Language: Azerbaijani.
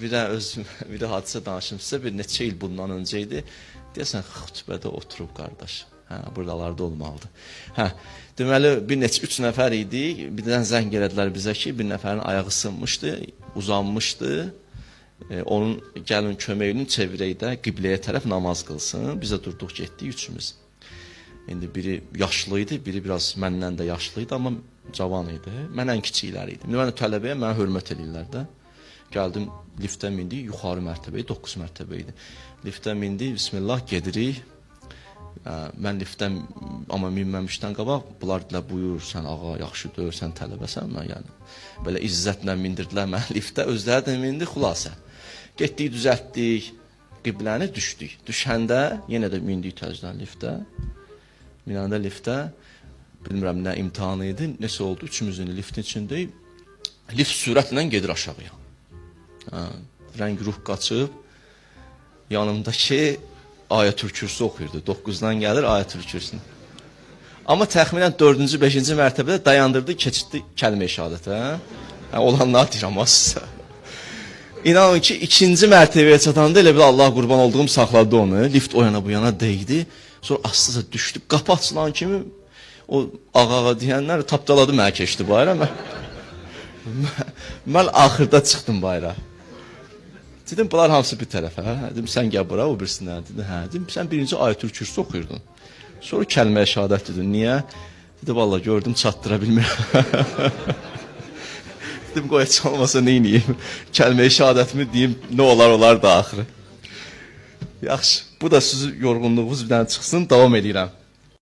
bir hadisə danışım sizə, bir neçə il bundan öncə idi. Deyəsən, xütbədə oturub qardaş. Buralarda olmalıdır. Deməli, üç nəfər idi. Birdən zəng elədilər bizə ki, bir nəfərin ayağı sınmışdı, uzanmışdı. Onun gəlin köməyinin çevirək də qibləyə tərəf namaz qılsın. Biz də durduq, getdik üçümüz. İndi biri yaşlı idi, biri biraz məndən də yaşlı idi, amma cavan idi. Məndən kiçikləri idi. Mən tələbəyə mənə hörmət edirlər də. Gəldim, liftə mindik, yuxarı mərtəbə idi, 9 mərtəbə idi. Liftə mindik, bismillah, gedirik. Mən liftdən, amma minməmişdən qabaq, bunlar dedilər, buyur, sən ağa, yaxşıdır, sən tələbəsən, mən yəni. Belə izzətlə mindirdilər mən liftə, özləri də mindi, xülasə. Getdik, düzəltdik, qibləni düşdük. Düşəndə, yenə də mindik təzdən liftə. Minəndə liftə, bilmirəm nə imtihanı idi, nəsə oldu, üçümüzün liftin içindəyik. Lift sürətlə gedir aşağıya. Rəng ruh qaçıb, yanımdakı Ayətül Kürsü oxuyurdu. 9-dan gəlir Ayətül Kürsünü. Amma təxminən 4-cü, 5-ci mərtəbədə dayandırdı, keçirdi kəlmə-i şəhadətə. Olanlar deyirəm sizə. İnanın ki, 2-ci mərtəbəyə çatanda elə bir Allah qurban olduğum saxladı onu. Lift o yana bu yana değdi. Sonra aslıca düşdü. Qapı açılan kimi o ağa deyənlər tapdaladı mənə keçdi bayra. Mən axırda çıxdım bayra. Dedim, bunlar hamısı bir tərəfə. Dedim, sən gəl bura, o birisindən. Dedim, sən birinci Ayətül Kürsü oxuyurdun. Sonra kəlmə-i şəhadət dedin. Niyə? Dedim, valla gördüm, çatdıra bilmirəm. Dedim, qoy heç olmasa neyniyim? Kəlmə-i şəhadətimi deyim, nə olar da axırı. Yaxşı, bu da sizin yorğunluğunuz bir dənə çıxsın, davam edirəm.